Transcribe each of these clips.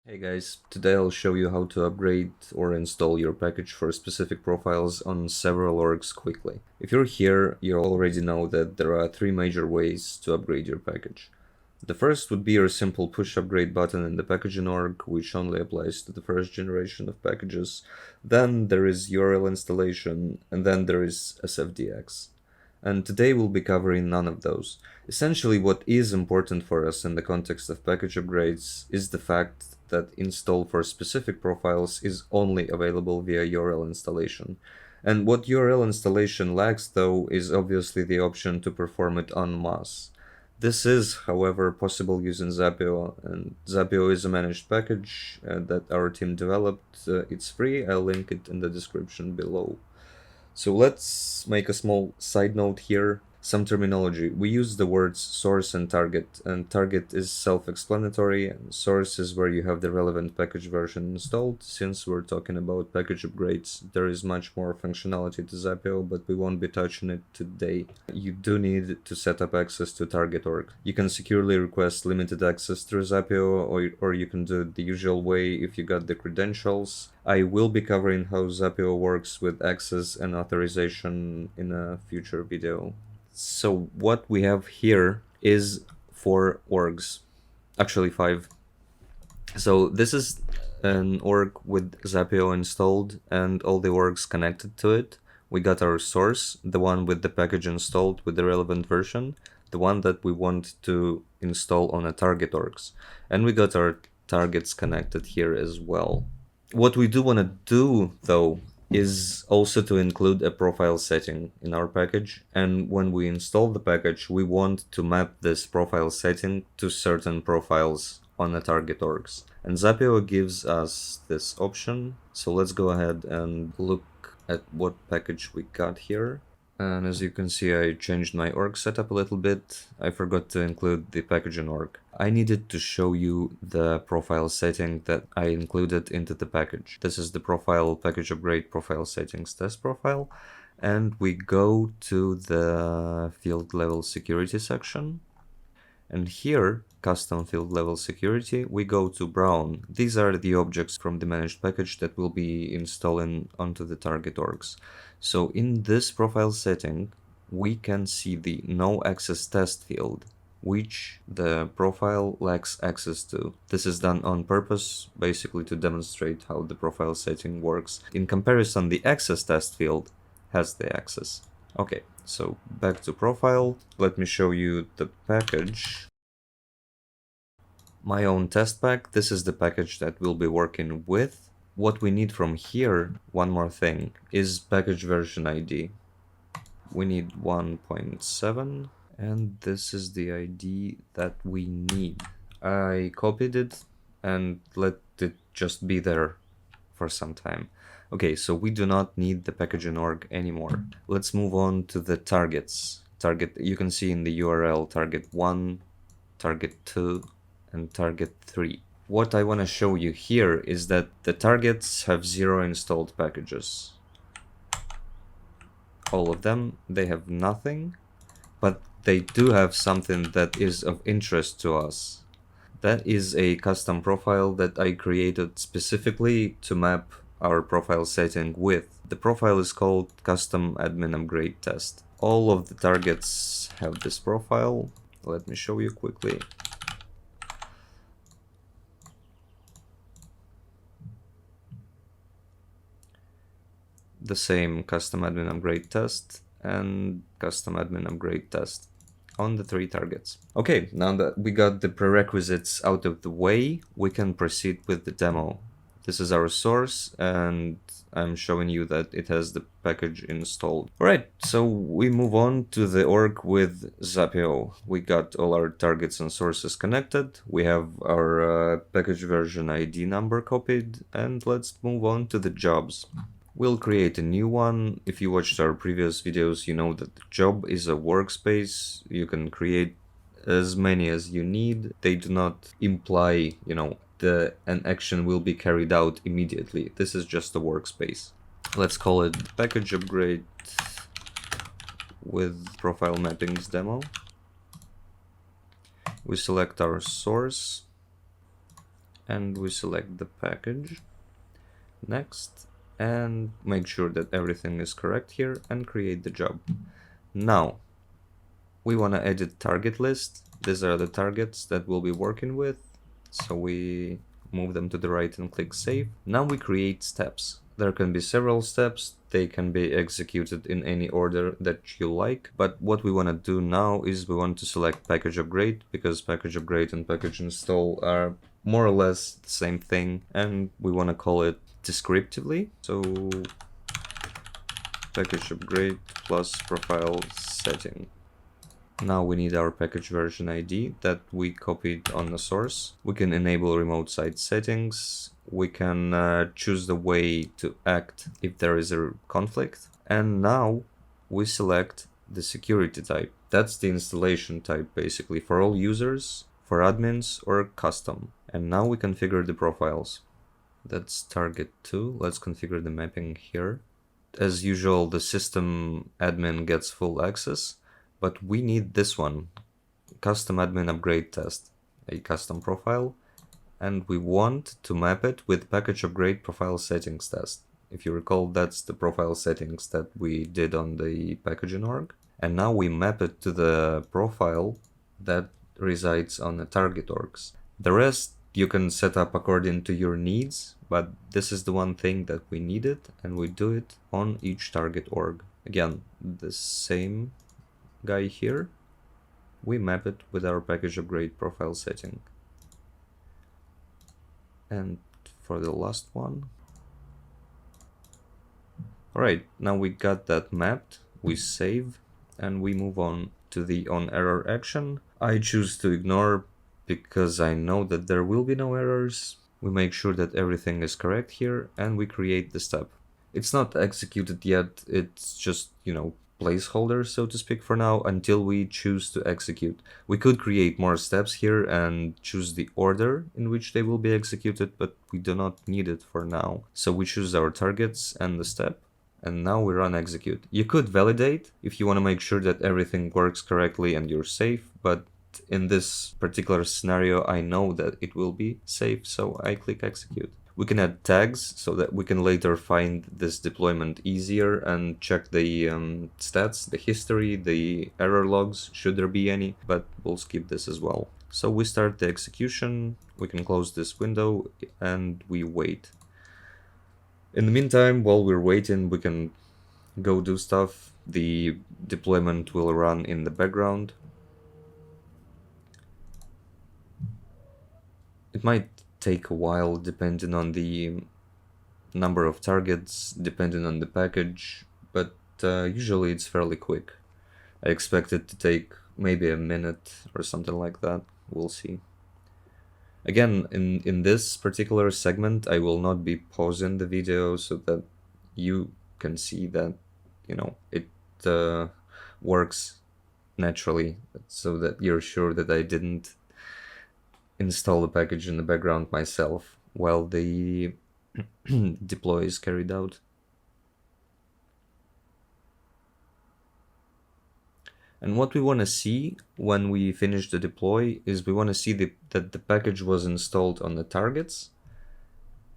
Hey guys, today I'll show you how to upgrade or install your package for specific profiles on several orgs quickly. If you're here, you already know that there are three major ways to upgrade your package. The first would be your simple push upgrade button in the packaging org, which only applies to the first generation of packages. Then there is URL installation, and then there is SFDX. And today we'll be covering none of those. Essentially, what is important for us in the context of package upgrades is the fact that install for specific profiles is only available via URL installation. And what URL installation lacks, though, is obviously the option to perform it en masse. This is, however, possible using Zuppio, and Zuppio is a managed package that our team developed. It's free, I'll link it in the description below. So let's make a small side note here. Some terminology. We use the words source and target is self-explanatory, and source is where you have the relevant package version installed. Since we're talking about package upgrades, there is much more functionality to Zuppio, but we won't be touching it today. You do need to set up access to target org. You can securely request limited access through Zuppio, or you can do it the usual way if you got the credentials. I will be covering how Zuppio works with access and authorization in a future video. So what we have here is 4 orgs, actually 5. So this is an org with Zuppio installed and all the orgs connected to it. We got our source, the one with the package installed with the relevant version, the one that we want to install on a target orgs, and we got our targets connected here as well. What we do want to do, though, is also to include a profile setting in our package, and when we install the package, we want to map this profile setting to certain profiles on the target orgs. And Zuppio gives us this option, so let's go ahead and look at what package we got here. And as you can see, I changed my org setup a little bit. I forgot to include the packaging org. I needed to show you the profile setting that I included into the package. This is the profile package upgrade profile settings test profile. And we go to the field level security section. And here, custom field level security, we go to brown. These are the objects from the managed package that will be installing onto the target orgs. So in this profile setting, we can see the no access test field, which the profile lacks access to. This is done on purpose, basically to demonstrate how the profile setting works. In comparison, the access test field has the access. Okay, so back to profile. Let me show you the package. My own test pack. This is the package that we'll be working with. What we need from here, one more thing, is package version ID. We need 1.7, and this is the ID that we need. I copied it and let it just be there for some time. Okay, so we do not need the packaging org anymore. Let's move on to the targets. You can see in the URL target 1, target 2, and target 3. What I want to show you here is that the targets have 0 installed packages. All of them, they have nothing, but they do have something that is of interest to us. That is a custom profile that I created specifically to map our profile setting with. The profile is called Custom Admin Upgrade Test. All of the targets have this profile. Let me show you quickly. The same Custom Admin Upgrade Test and Custom Admin Upgrade Test on the 3 targets. Okay, now that we got the prerequisites out of the way, we can proceed with the demo. This is our source, and I'm showing you that it has the package installed. Alright, so we move on to the org with Zuppio. We got all our targets and sources connected. We have our package version ID number copied, and let's move on to the jobs. We'll create a new one. If you watched our previous videos, you know that the job is a workspace. You can create as many as you need. They do not imply, an action will be carried out immediately. This is just a workspace. Let's call it package upgrade with profile mappings demo. We select our source. and we select the package. Next, and make sure that everything is correct here and create the job. Now, we want to edit target list. These are the targets that we'll be working with. So we move them to the right and click save. Now we create steps. There can be several steps. They can be executed in any order that you like. But what we want to do now is we want to select package upgrade, because package upgrade and package install are more or less the same thing, and we want to call it descriptively. So package upgrade plus profile setting. Now we need our package version ID that we copied on the source. We can enable remote site settings. We can choose the way to act if there is a conflict. And now we select the security type. That's the installation type basically for all users, for admins, or custom. And now we configure the profiles. That's target 2. Let's configure the mapping here. As usual, the system admin gets full access. But we need this one, custom admin upgrade test, a custom profile, and we want to map it with package upgrade profile settings test. If you recall, that's the profile settings that we did on the packaging org. And now we map it to the profile that resides on the target orgs. The rest you can set up according to your needs, but this is the one thing that we needed, and we do it on each target org. Again, the same guy here, we map it with our package upgrade profile setting. And for the last one, alright, now we got that mapped, we save, and we move on to the on error action. I choose to ignore because I know that there will be no errors. We make sure that everything is correct here, and we create the step. It's not executed yet, it's just, placeholder, so to speak, for now, until we choose to execute. We could create more steps here and choose the order in which they will be executed, but we do not need it for now. So we choose our targets and the step, and now we run execute. You could validate if you want to make sure that everything works correctly and you're safe, but in this particular scenario, I know that it will be safe, so I click execute. We can add tags so that we can later find this deployment easier and check the stats, the history, the error logs, should there be any, but we'll skip this as well. So we start the execution, we can close this window, and we wait. In the meantime, while we're waiting, we can go do stuff. The deployment will run in the background. It might take a while depending on the number of targets, depending on the package, but usually it's fairly quick. I expect it to take maybe a minute or something like that. We'll see. Again, in this particular segment, I will not be pausing the video so that you can see that, it works naturally, so that you're sure that I didn't install the package in the background myself while the deploy is carried out. And what we want to see when we finish the deploy is we want to see that the package was installed on the targets,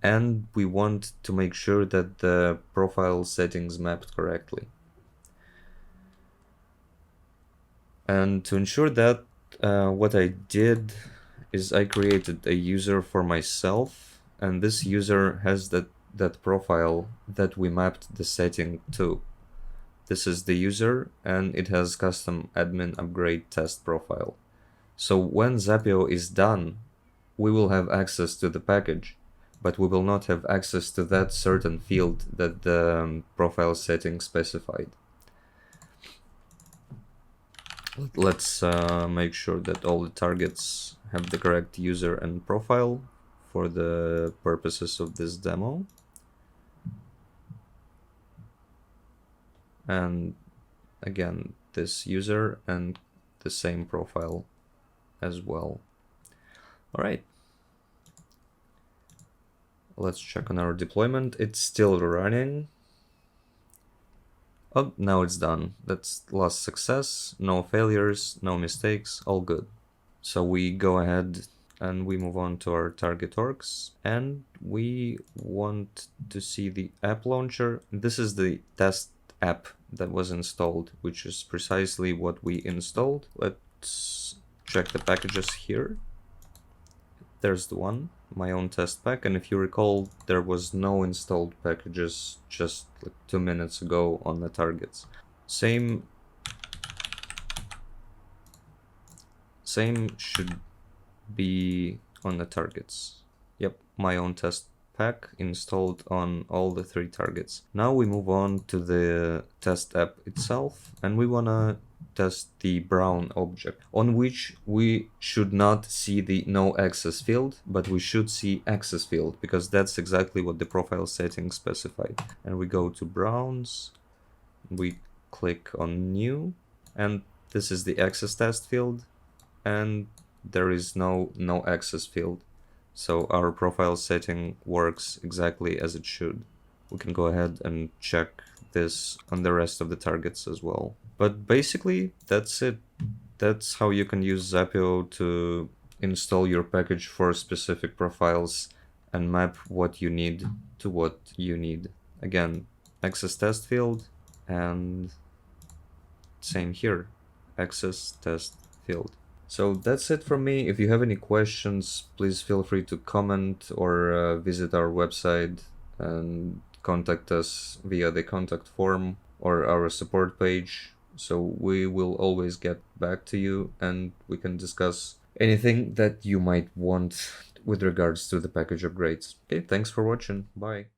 and we want to make sure that the profile settings mapped correctly. And to ensure that, what I did is I created a user for myself, and this user has that profile that we mapped the setting to. This is the user, and it has custom admin upgrade test profile. So when Zuppio is done, we will have access to the package, but we will not have access to that certain field that the profile setting specified. Let's make sure that all the targets have the correct user and profile for the purposes of this demo. And again, this user and the same profile as well. All right. Let's check on our deployment. It's still running. Oh, now it's done. That's last success, no failures, no mistakes, all good. So we go ahead and we move on to our target orgs, and we want to see the app launcher. This is the test app that was installed, which is precisely what we installed. Let's check the packages here. There's the one, my own test pack, and if you recall, there was no installed packages just like 2 minutes ago on the targets. Same should be on the targets. Yep, my own test pack installed on all the 3 targets. Now we move on to the test app itself, and we wanna test the brown object, on which we should not see the no access field, but we should see access field, because that's exactly what the profile settings specified. And we go to browns, we click on new, and this is the access test field, and there is no access field. So our profile setting works exactly as it should. We can go ahead and check this on the rest of the targets as well. But basically, that's it. That's how you can use Zuppio to install your package for specific profiles and map what you need to what you need. Again, access test field, and same here, access test field. So that's it from me. If you have any questions, please feel free to comment or visit our website and contact us via the contact form or our support page. So we will always get back to you and we can discuss anything that you might want with regards to the package upgrades. Okay, thanks for watching. Bye.